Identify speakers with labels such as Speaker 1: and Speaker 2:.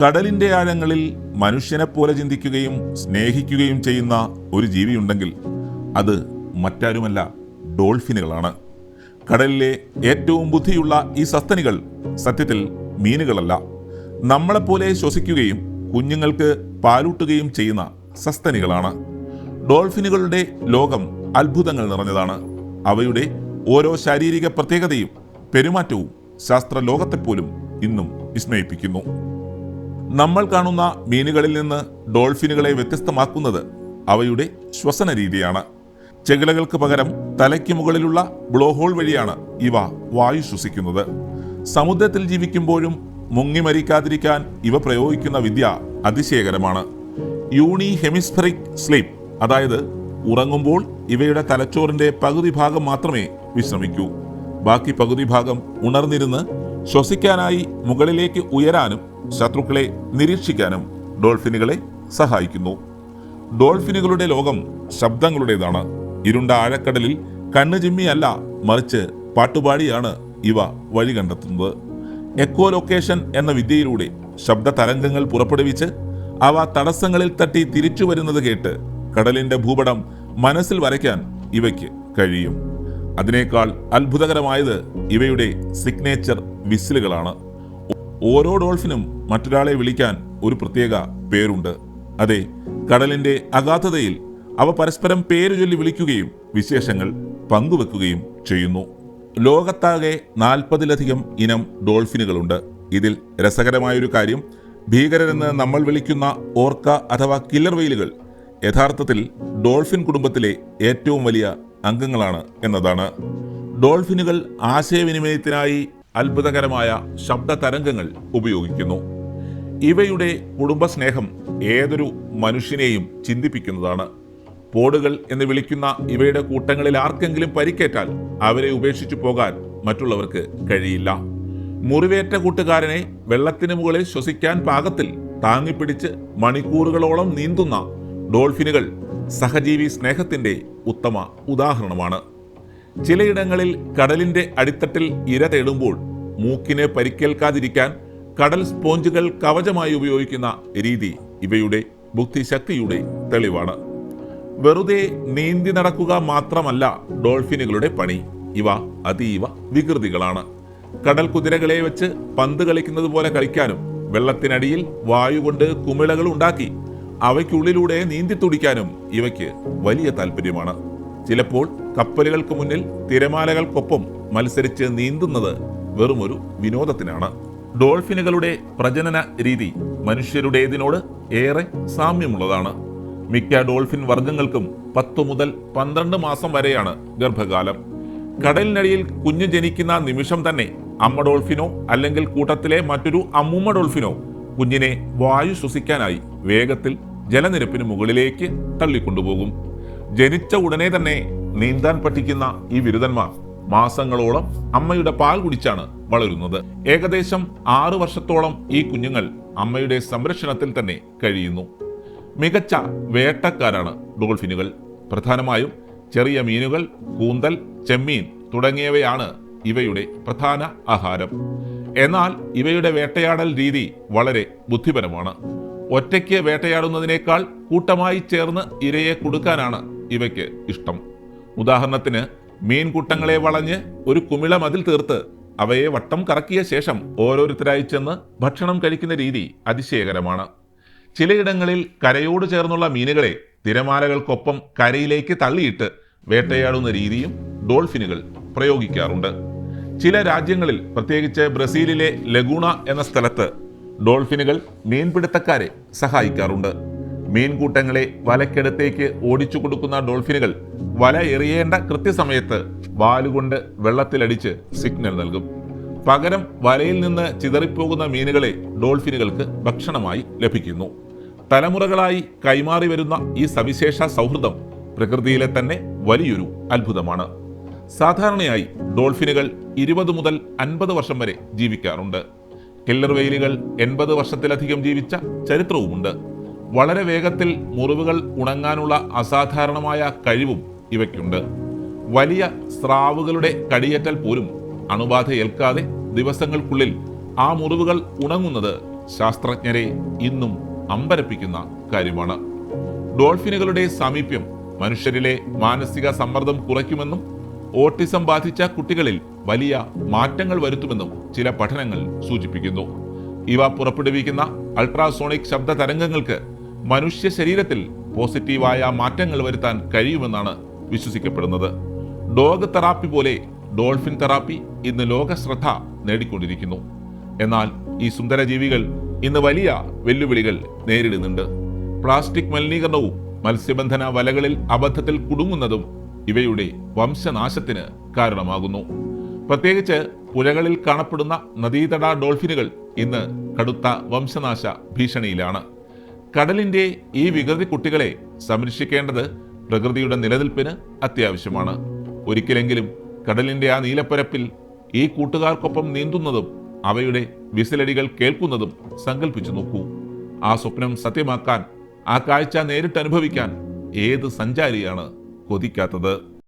Speaker 1: കടലിന്റെ ആഴങ്ങളിൽ മനുഷ്യനെപ്പോലെ ചിന്തിക്കുകയും സ്നേഹിക്കുകയും ചെയ്യുന്ന ഒരു ജീവിയുണ്ടെങ്കിൽ അത് മറ്റാരുമല്ല, ഡോൾഫിനുകളാണ്. കടലിലെ ഏറ്റവും ബുദ്ധിയുള്ള ഈ സസ്തനികൾ സത്യത്തിൽ മീനുകളല്ല, നമ്മളെപ്പോലെ ശ്വസിക്കുകയും കുഞ്ഞുങ്ങൾക്ക് പാലൂട്ടുകയും ചെയ്യുന്ന സസ്തനികളാണ്. ഡോൾഫിനുകളുടെ ലോകം അത്ഭുതങ്ങൾ നിറഞ്ഞതാണ്. അവയുടെ ഓരോ ശാരീരിക പ്രത്യേകതയും പെരുമാറ്റവും ശാസ്ത്രലോകത്തെപ്പോലും ഇന്നും വിസ്മയിപ്പിക്കുന്നു. നമ്മൾ കാണുന്ന മീനുകളിൽ നിന്ന് ഡോൾഫിനുകളെ വ്യത്യസ്തമാക്കുന്നത് അവയുടെ ശ്വസന രീതിയാണ്. ചെകിളകൾക്ക് പകരം തലയ്ക്ക് മുകളിലുള്ള ബ്ലോ ഹോൾ വഴിയാണ് ഇവ വായു ശ്വസിക്കുന്നത്. സമുദ്രത്തിൽ ജീവിക്കുമ്പോഴും മുങ്ങി മരിക്കാതിരിക്കാൻ ഇവ പ്രയോഗിക്കുന്ന വിദ്യ അതിശയകരമാണ്. യൂണി ഹെമിസ്ഫെറിക് സ്ലീപ്പ്, അതായത് ഉറങ്ങുമ്പോൾ ഇവയുടെ തലച്ചോറിന്റെ പകുതി ഭാഗം മാത്രമേ വിശ്രമിക്കൂ. ബാക്കി പകുതി ഭാഗം ഉണർന്നിരുന്ന് ശ്വസിക്കാനായി മുകളിലേക്ക് ഉയരാനും ശത്രുക്കളെ നിരീക്ഷിക്കാനും ഡോൾഫിനുകളെ സഹായിക്കുന്നു. ഡോൾഫിനുകളുടെ ലോകം ശബ്ദങ്ങളുടേതാണ്. ഇരുണ്ട ആഴക്കടലിൽ കണ്ണു ചിമ്മിയല്ല, മറിച്ച് പാട്ടുപാടിയാണ് ഇവ വഴി കണ്ടെത്തുന്നത്. എക്കോ ലൊക്കേഷൻ എന്ന വിദ്യയിലൂടെ ശബ്ദ തരംഗങ്ങൾ പുറപ്പെടുവിച്ച് അവ തടസ്സങ്ങളിൽ തട്ടി തിരിച്ചു വരുന്നത് കേട്ട് കടലിന്റെ ഭൂപടം മനസ്സിൽ വരയ്ക്കാൻ ഇവയ്ക്ക് കഴിയും. അതിനേക്കാൾ അത്ഭുതകരമായത് ഇവയുടെ സിഗ്നേച്ചർ വിസിലുകളാണ്. ഓരോ ഡോൾഫിനും മറ്റൊരാളെ വിളിക്കാൻ ഒരു പ്രത്യേക പേരുണ്ട്. അതെ, കടലിന്റെ അഗാധതയിൽ അവ പരസ്പരം പേര് ചൊല്ലി വിളിക്കുകയും വിശേഷങ്ങൾ പങ്കുവെക്കുകയും ചെയ്യുന്നു. ലോകത്താകെ 40-ലധികം ഇനം ഡോൾഫിനുകളുണ്ട്. ഇതിൽ രസകരമായൊരു കാര്യം, ഭീകരരെന്ന് നമ്മൾ വിളിക്കുന്ന ഓർക്ക അഥവാ കില്ലർ വെയിലുകൾ യഥാർത്ഥത്തിൽ ഡോൾഫിൻ കുടുംബത്തിലെ ഏറ്റവും വലിയ അംഗങ്ങളാണ് എന്നതാണ്. ഡോൾഫിനുകൾ ആശയവിനിമയത്തിനായി അത്ഭുതകരമായ ശബ്ദ തരംഗങ്ങൾ ഉപയോഗിക്കുന്നു. ഇവയുടെ കുടുംബസ്നേഹം ഏതൊരു മനുഷ്യനെയും ചിന്തിപ്പിക്കുന്നതാണ്. പോടുകൾ എന്ന് വിളിക്കുന്ന ഇവയുടെ കൂട്ടങ്ങളിൽ ആർക്കെങ്കിലും പരിക്കേറ്റാൽ അവരെ ഉപേക്ഷിച്ചു പോകാൻ മറ്റുള്ളവർക്ക് കഴിയില്ല. മുറിവേറ്റ കൂട്ടുകാരനെ വെള്ളത്തിന് മുകളിൽ ശ്വസിക്കാൻ പാകത്തിൽ താങ്ങിപ്പിടിച്ച് മണിക്കൂറുകളോളം നീന്തുന്ന ഡോൾഫിനുകൾ സഹജീവി സ്നേഹത്തിന്റെ ഉത്തമ ഉദാഹരണമാണ്. ചിലയിടങ്ങളിൽ കടലിന്റെ അടിത്തട്ടിൽ ഇര തേടുമ്പോൾ മൂക്കിനെ പരിക്കേൽക്കാതിരിക്കാൻ കടൽ സ്പോഞ്ചുകൾ കവചമായി ഉപയോഗിക്കുന്ന രീതി ഇവയുടെ ബുദ്ധിശക്തിയുടെ തെളിവാണ്. വെറുതെ നീന്തി നടക്കുക മാത്രമല്ല ഡോൾഫിനുകളുടെ പണി. ഇവ അതീവ വികൃതികളാണ്. കടൽ കുതിരകളെ വെച്ച് പന്ത് കളിക്കുന്നത് പോലെ കളിക്കാനും വെള്ളത്തിനടിയിൽ വായു കൊണ്ട് കുമിളകൾ ഉണ്ടാക്കി അവയ്ക്കുള്ളിലൂടെ നീന്തി തുടിക്കാനും ഇവയ്ക്ക് വലിയ താല്പര്യമാണ്. ചിലപ്പോൾ കപ്പലുകൾക്ക് മുന്നിൽ തിരമാലകൾക്കൊപ്പം മത്സരിച്ച് നീന്തുന്നത് വെറുമൊരു വിനോദത്തിനാണ്. ഡോൾഫിനുകളുടെ പ്രജനന രീതി മനുഷ്യരുടേതിനോട് ഏറെ സാമ്യമുള്ളതാണ്. മിക്ക ഡോൾഫിൻ വർഗങ്ങൾക്കും 10 മുതൽ 12 മാസം വരെയാണ് ഗർഭകാലം. കടലിനടിയിൽ കുഞ്ഞ് ജനിക്കുന്ന നിമിഷം തന്നെ അമ്മ ഡോൾഫിനോ അല്ലെങ്കിൽ കൂട്ടത്തിലെ മറ്റൊരു അമ്മൂമ്മ ഡോൾഫിനോ കുഞ്ഞിനെ വായു ശ്വസിക്കാനായി വേഗത്തിൽ ജലനിരപ്പിന് മുകളിലേക്ക് തള്ളിക്കൊണ്ടുപോകും. ജനിച്ച ഉടനെ തന്നെ നീന്താൻ പഠിക്കുന്ന ഈ ബിരുദന്മാർ മാസങ്ങളോളം അമ്മയുടെ പാൽ കുടിച്ചാണ് വളരുന്നത്. ഏകദേശം 6 വർഷത്തോളം ഈ കുഞ്ഞുങ്ങൾ അമ്മയുടെ സംരക്ഷണത്തിൽ തന്നെ കഴിയുന്നു. മികച്ച വേട്ടക്കാരാണ് ഡോൾഫിനുകൾ. പ്രധാനമായും ചെറിയ മീനുകൾ, കൂന്തൽ, ചെമ്മീൻ തുടങ്ങിയവയാണ് ഇവയുടെ പ്രധാന ആഹാരം. എന്നാൽ ഇവയുടെ വേട്ടയാടൽ രീതി വളരെ ബുദ്ധിപരമാണ്. ഒറ്റയ്ക്ക് വേട്ടയാടുന്നതിനേക്കാൾ കൂട്ടമായി ചേർന്ന് ഇരയെ കൊടുക്കാനാണ് ഇവയ്ക്ക് ഇഷ്ടം. ഉദാഹരണത്തിന്, മീൻകൂട്ടങ്ങളെ വളഞ്ഞ് ഒരു കുമിള മതിൽ തീർത്ത് അവയെ വട്ടം കറക്കിയ ശേഷം ഓരോരുത്തരായി ചെന്ന് ഭക്ഷണം കഴിക്കുന്ന രീതി അതിശയകരമാണ്. ചിലയിടങ്ങളിൽ കരയോട് ചേർന്നുള്ള മീനുകളെ തിരമാലകൾക്കൊപ്പം കരയിലേക്ക് തള്ളിയിട്ട് വേട്ടയാടുന്ന രീതിയും ഡോൾഫിനുകൾ പ്രയോഗിക്കാറുണ്ട്. ചില രാജ്യങ്ങളിൽ, പ്രത്യേകിച്ച് ബ്രസീലിലെ ലഗൂണ എന്ന സ്ഥലത്ത് ഡോൾഫിനുകൾ മീൻപിടുത്തക്കാരെ സഹായിക്കാറുണ്ട്. മീൻകൂട്ടങ്ങളെ വലയ്ക്കടുത്തേക്ക് ഓടിച്ചു കൊടുക്കുന്ന ഡോൾഫിനുകൾ വല എറിയേണ്ട കൃത്യസമയത്ത് വാലുകൊണ്ട് വെള്ളത്തിലടിച്ച് സിഗ്നൽ നൽകും. പകരം വലയിൽ നിന്ന് ചിതറിപ്പോകുന്ന മീനുകളെ ഡോൾഫിനുകൾക്ക് ഭക്ഷണമായി ലഭിക്കുന്നു. തലമുറകളായി കൈമാറി വരുന്ന ഈ സവിശേഷ സൗഹൃദം പ്രകൃതിയിലെ തന്നെ വലിയൊരു അത്ഭുതമാണ്. സാധാരണയായി ഡോൾഫിനുകൾ 20 മുതൽ 50 വർഷം വരെ ജീവിക്കാറുണ്ട്. കില്ലർ വെയിലുകൾ 80 വർഷത്തിലധികം ജീവിച്ച ചരിത്രവുമുണ്ട്. വളരെ വേഗത്തിൽ മുറിവുകൾ ഉണങ്ങാനുള്ള അസാധാരണമായ കഴിവും ഇവയ്ക്കുണ്ട്. വലിയ സ്രാവുകളുടെ കടിയേറ്റാൽ പോലും അണുബാധ ഏൽക്കാതെ ദിവസങ്ങൾക്കുള്ളിൽ ആ മുറിവുകൾ ഉണങ്ങുന്നത് ശാസ്ത്രജ്ഞരെ ഇന്നും അമ്പരപ്പിക്കുന്ന കാര്യമാണ്. ഡോൾഫിനുകളുടെ സാമീപ്യം മനുഷ്യരിലെ മാനസിക സമ്മർദ്ദം കുറയ്ക്കുമെന്നും ഓട്ടിസം ബാധിച്ച കുട്ടികളിൽ വലിയ മാറ്റങ്ങൾ വരുത്തുമെന്നും ചില പഠനങ്ങൾ സൂചിപ്പിക്കുന്നു. ഇവ പുറപ്പെടുവിക്കുന്ന അൾട്രാസോണിക് ശബ്ദ തരംഗങ്ങൾക്ക് മനുഷ്യ ശരീരത്തിൽ പോസിറ്റീവായ മാറ്റങ്ങൾ വരുത്താൻ കഴിയുമെന്നാണ് വിശ്വസിക്കപ്പെടുന്നത്. ഡോഗ് തെറാപ്പി പോലെ ഡോൾഫിൻ തെറാപ്പി ഇന്ന് ലോക ശ്രദ്ധ നേടിക്കൊണ്ടിരിക്കുന്നു. എന്നാൽ ഈ സുന്ദര ജീവികൾ ഇന്ന് വലിയ വെല്ലുവിളികൾ നേരിടുന്നുണ്ട്. പ്ലാസ്റ്റിക് മലിനീകരണവും മത്സ്യബന്ധന വലകളിൽ അബദ്ധത്തിൽ കുടുങ്ങുന്നതും ഇവയുടെ വംശനാശത്തിന് കാരണമാകുന്നു. പ്രത്യേകിച്ച് പുഴകളിൽ കാണപ്പെടുന്ന നദീതട ഡോൾഫിനുകൾ ഇന്ന് കടുത്ത വംശനാശ ഭീഷണിയിലാണ്. കടലിന്റെ ഈ വികൃതി കുട്ടികളെ സംരക്ഷിക്കേണ്ടത് പ്രകൃതിയുടെ നിലനിൽപ്പിന് അത്യാവശ്യമാണ്. ഒരിക്കലെങ്കിലും കടലിന്റെ ആ നീലപ്പരപ്പിൽ ഈ കൂട്ടുകാർക്കൊപ്പം നീന്തുന്നതും അവയുടെ വിസിലടികൾ കേൾക്കുന്നതും സങ്കല്പിച്ചു നോക്കൂ. ആ സ്വപ്നം സത്യമാക്കാൻ, ആ കാഴ്ച നേരിട്ട് അനുഭവിക്കാൻ ഏത് സഞ്ചാരിയാണ് കൊതിക്കാത്തത്?